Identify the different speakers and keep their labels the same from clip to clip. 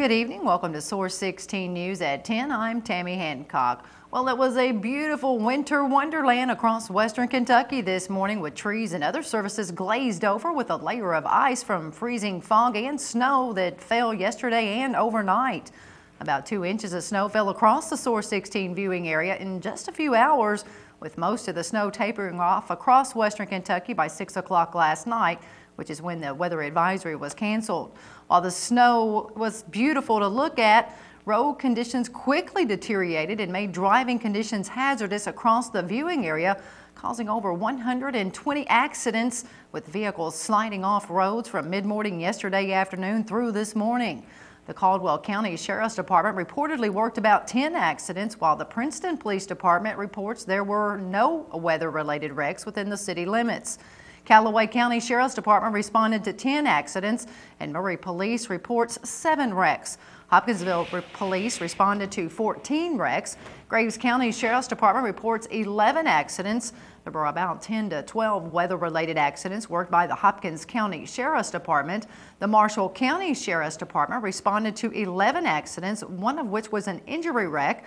Speaker 1: Good evening. Welcome to Source 16 News at 10. I'm Tammy Hancock. Well, it was a beautiful winter wonderland across western Kentucky this morning, with trees and other surfaces glazed over with a layer of ice from freezing fog and snow that fell yesterday and overnight. About 2 inches of snow fell across the Source 16 viewing area in just a few hours, with most of the snow tapering off across western Kentucky by 6 o'clock last night, which is when the weather advisory was canceled. While the snow was beautiful to look at, road conditions quickly deteriorated and made driving conditions hazardous across the viewing area, causing over 120 accidents, with vehicles sliding off roads from mid-morning yesterday afternoon through this morning. The Caldwell County Sheriff's Department reportedly worked about 10 accidents, while the Princeton Police Department reports there were no weather-related wrecks within the city limits. Callaway County Sheriff's Department responded to 10 accidents, and Murray Police reports 7 wrecks. Hopkinsville Police responded to 14 wrecks. Graves County Sheriff's Department reports 11 accidents. There were about 10 to 12 weather-related accidents worked by the Hopkins County Sheriff's Department. The Marshall County Sheriff's Department responded to 11 accidents, one of which was an injury wreck.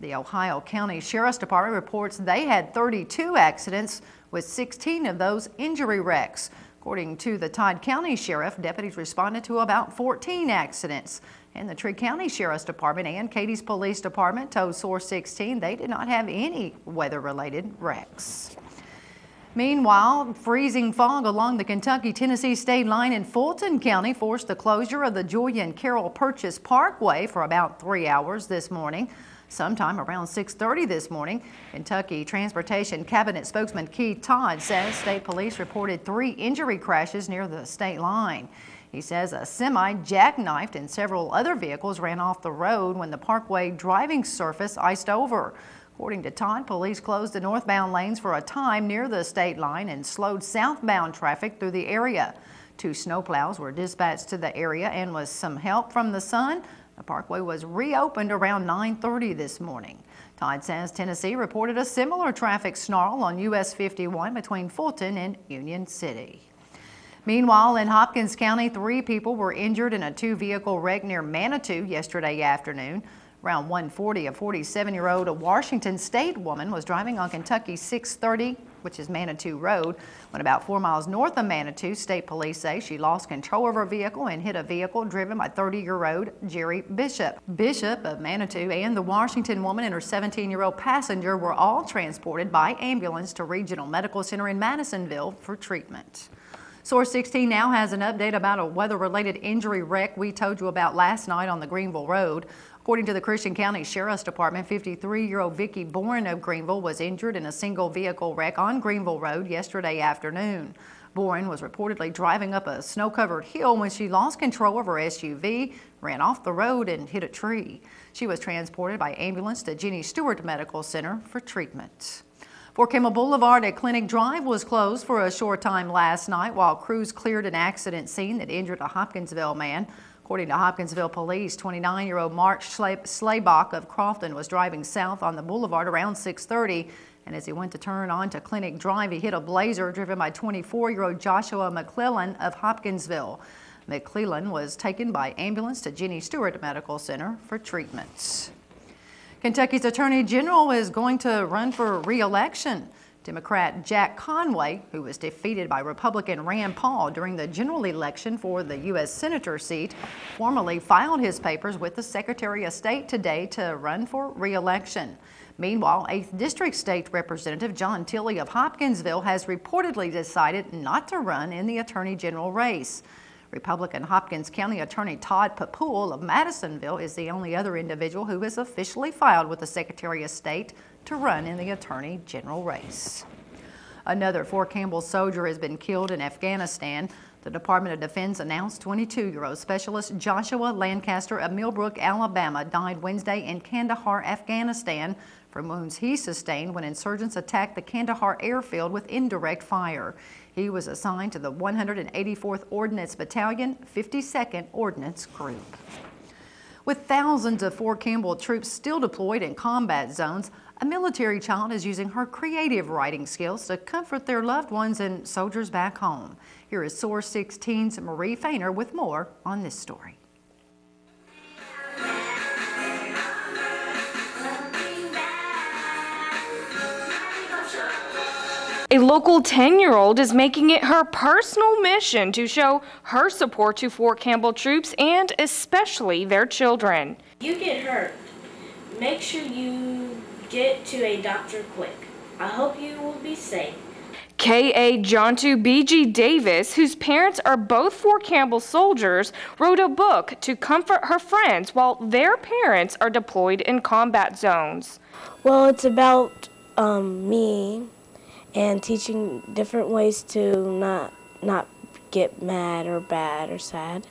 Speaker 1: The Ohio County Sheriff's Department reports they had 32 accidents, with 16 of those injury wrecks. According to the Todd County Sheriff, deputies responded to about 14 accidents. And the Tree County Sheriff's Department and Katie's Police Department told Source 16 they did not have any weather-related wrecks. Meanwhile, freezing fog along the Kentucky-Tennessee state line in Fulton County forced the closure of the Julia and Carroll Purchase Parkway for about 3 hours this morning. Sometime around 6:30 this morning, Kentucky Transportation Cabinet spokesman Keith Todd says state police reported 3 injury crashes near the state line. He says a semi jackknifed and several other vehicles ran off the road when the parkway driving surface iced over. According to Todd, police closed the northbound lanes for a time near the state line and slowed southbound traffic through the area. 2 snowplows were dispatched to the area, and with some help from the sun, the parkway was reopened around 9:30 this morning. Todd says Tennessee reported a similar traffic snarl on US 51 between Fulton and Union City. Meanwhile, in Hopkins County, 3 people were injured in a 2-vehicle wreck near Manitou yesterday afternoon. Around 1:40, a 47-year-old Washington State woman was driving on Kentucky 630, which is Manitou Road, when about 4 miles north of Manitou. State police say she lost control of her vehicle and hit a vehicle driven by 30-year-old Jerry Bishop. Bishop of Manitou and the Washington woman and her 17-year-old passenger were all transported by ambulance to Regional Medical Center in Madisonville for treatment. Source 16 now has an update about a weather-related injury wreck we told you about last night on the Greenville Road. According to the Christian County Sheriff's Department, 53-year-old Vicki Bourne of Greenville was injured in a single-vehicle wreck on Greenville Road yesterday afternoon. Bourne was reportedly driving up a snow-covered hill when she lost control of her SUV, ran off the road, and hit a tree. She was transported by ambulance to Jenny Stewart Medical Center for treatment. Fort Campbell Boulevard at Clinic Drive was closed for a short time last night while crews cleared an accident scene that injured a Hopkinsville man. According to Hopkinsville police, 29-year-old Mark Slaybach of Crofton was driving south on the boulevard around 6:30, and as he went to turn onto Clinic Drive, he hit a Blazer driven by 24-year-old Joshua McClellan of Hopkinsville. McClellan was taken by ambulance to Jenny Stewart Medical Center for treatment. Kentucky's Attorney General is going to run for re-election. Democrat Jack Conway, who was defeated by Republican Rand Paul during the general election for the U.S. Senator seat, formally filed his papers with the Secretary of State today to run for re-election. Meanwhile, 8th District State Representative John Tilley of Hopkinsville has reportedly decided not to run in the Attorney General race. Republican Hopkins County Attorney Todd Papool of Madisonville is the only other individual who has officially filed with the Secretary of State to run in the Attorney General race. Another Fort Campbell soldier has been killed in Afghanistan. The Department of Defense announced 22-year-old Specialist Joshua Lancaster of Millbrook, Alabama, died Wednesday in Kandahar, Afghanistan, from wounds he sustained when insurgents attacked the Kandahar airfield with indirect fire. He was assigned to the 184th Ordnance Battalion, 52nd Ordnance Group. With thousands of Fort Campbell troops still deployed in combat zones, a military child is using her creative writing skills to comfort their loved ones and soldiers back home. Here is Source 16's Marie Fainer with more on this story.
Speaker 2: A local 10-year-old is making it her personal mission to show her support to Fort Campbell troops and especially their children.
Speaker 3: You get hurt, make sure you get to a doctor quick. I hope you will be safe.
Speaker 2: K.A. Jontu B.G. Davis, whose parents are both Fort Campbell soldiers, wrote a book to comfort her friends while their parents are deployed in combat zones.
Speaker 4: Well, it's about me and teaching different ways to not get mad or bad or sad.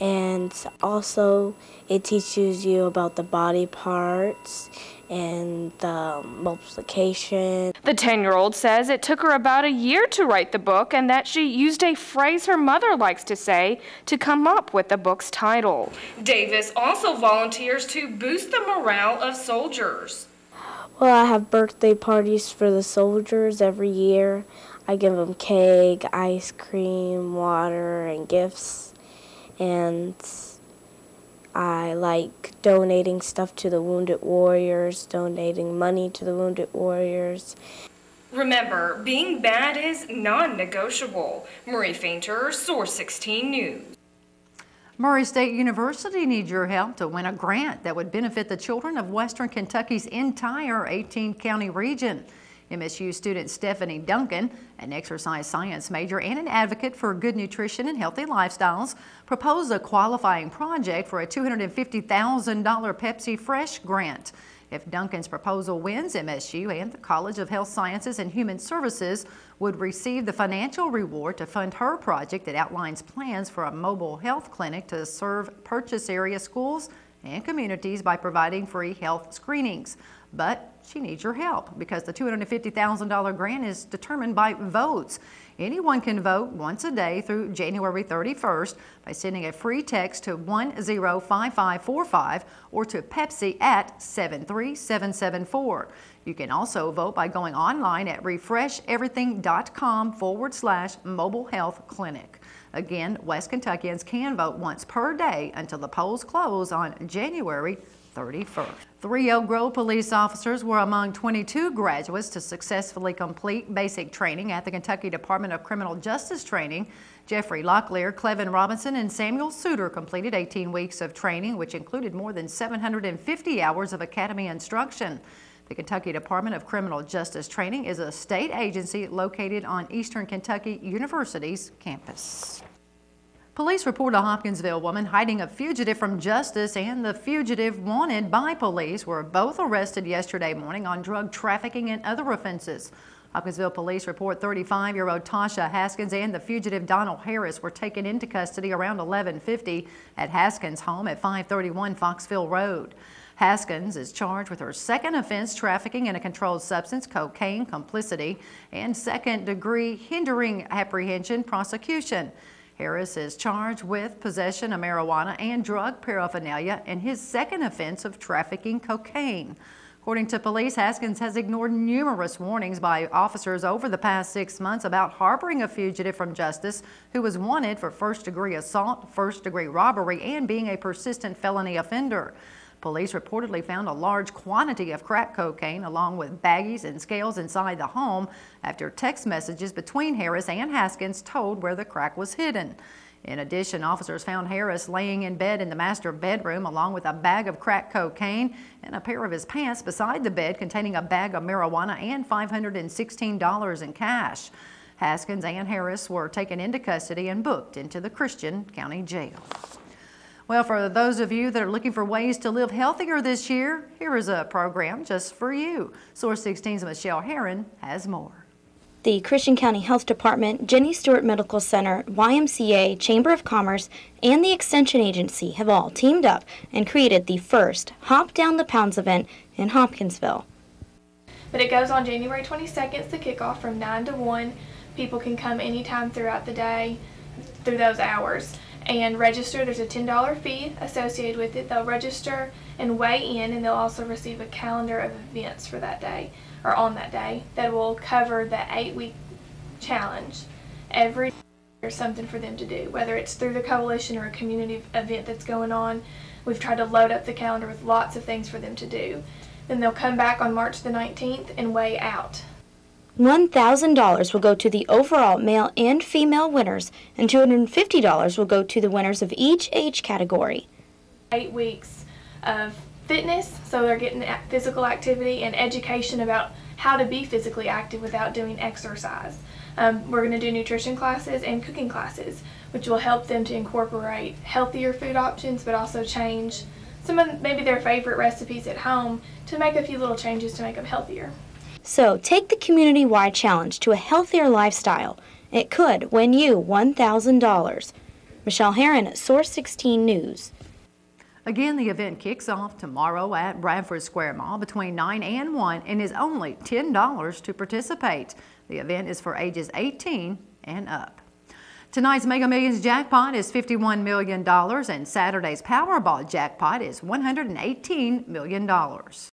Speaker 4: And also it teaches you about the body parts and the multiplication.
Speaker 2: The 10-year-old says it took her about a year to write the book and that she used a phrase her mother likes to say to come up with the book's title. Davis also volunteers to boost the morale of soldiers.
Speaker 4: Well, I have birthday parties for the soldiers every year. I give them cake, ice cream, water, and gifts. And I like donating stuff to the Wounded Warriors, donating money to the Wounded Warriors.
Speaker 2: Remember, being bad is non-negotiable. Marie Fainter, Source 16 News.
Speaker 1: Murray State University needs your help to win a grant that would benefit the children of Western Kentucky's entire 18-county region. MSU student Stephanie Duncan, an exercise science major and an advocate for good nutrition and healthy lifestyles, proposed a qualifying project for a $250,000 Pepsi Fresh grant. If Duncan's proposal wins, MSU and the College of Health Sciences and Human Services would receive the financial reward to fund her project that outlines plans for a mobile health clinic to serve purchase area schools and communities by providing free health screenings. But she needs your help because the $250,000 grant is determined by votes. Anyone can vote once a day through January 31st by sending a free text to 105545 or to Pepsi at 73774. You can also vote by going online at refresheverything.com/mobile health clinic. Again, West Kentuckians can vote once per day until the polls close on January 31st. 3 Oak Grove police officers were among 22 graduates to successfully complete basic training at the Kentucky Department of Criminal Justice Training. Jeffrey Locklear, Clevin Robinson, and Samuel Suter completed 18 weeks of training, which included more than 750 hours of academy instruction. The Kentucky Department of Criminal Justice Training is a state agency located on Eastern Kentucky University's campus. Police report a Hopkinsville woman hiding a fugitive from justice and the fugitive wanted by police were both arrested yesterday morning on drug trafficking and other offenses. Hopkinsville police report 35-year-old Tasha Haskins and the fugitive Donald Harris were taken into custody around 11:50 at Haskins' home at 531 Foxville Road. Haskins is charged with her second offense, trafficking in a controlled substance, cocaine, complicity, and second-degree hindering apprehension prosecution. Harris is charged with possession of marijuana and drug paraphernalia in his second offense of trafficking cocaine. According to police, Haskins has ignored numerous warnings by officers over the past 6 months about harboring a fugitive from justice who was wanted for first-degree assault, first-degree robbery, and being a persistent felony offender. Police reportedly found a large quantity of crack cocaine along with baggies and scales inside the home after text messages between Harris and Haskins told where the crack was hidden. In addition, officers found Harris laying in bed in the master bedroom along with a bag of crack cocaine and a pair of his pants beside the bed containing a bag of marijuana and $516 in cash. Haskins and Harris were taken into custody and booked into the Christian County Jail. Well, for those of you that are looking for ways to live healthier this year, here is a program just for you. Source 16's Michelle Herron has more.
Speaker 5: The Christian County Health Department, Jenny Stewart Medical Center, YMCA, Chamber of Commerce, and the Extension Agency have all teamed up and created the first Hop Down the Pounds event in Hopkinsville.
Speaker 6: But it goes on January 22nd. It's the kickoff from 9 to 1. People can come anytime throughout the day through those hours and register. There's a $10 fee associated with it. They'll register and weigh in, and they'll also receive a calendar of events for that day, or on that day, that will cover the 8-week challenge. Every day there's something for them to do, whether it's through the coalition or a community event that's going on. We've tried to load up the calendar with lots of things for them to do. Then they'll come back on March the 19th and weigh out.
Speaker 5: $1,000 will go to the overall male and female winners, and $250 will go to the winners of each age category.
Speaker 6: 8 weeks of fitness, so they're getting physical activity and education about how to be physically active without doing exercise. We're going to do nutrition classes and cooking classes, which will help them to incorporate healthier food options, but also change some of maybe their favorite recipes at home to make a few little changes to make them healthier.
Speaker 5: So take the community-wide challenge to a healthier lifestyle. It could win you $1,000. Michelle Herron, Source 16 News.
Speaker 1: Again, the event kicks off tomorrow at Bradford Square Mall between 9 and 1 and is only $10 to participate. The event is for ages 18 and up. Tonight's Mega Millions jackpot is $51 million and Saturday's Powerball jackpot is $118 million.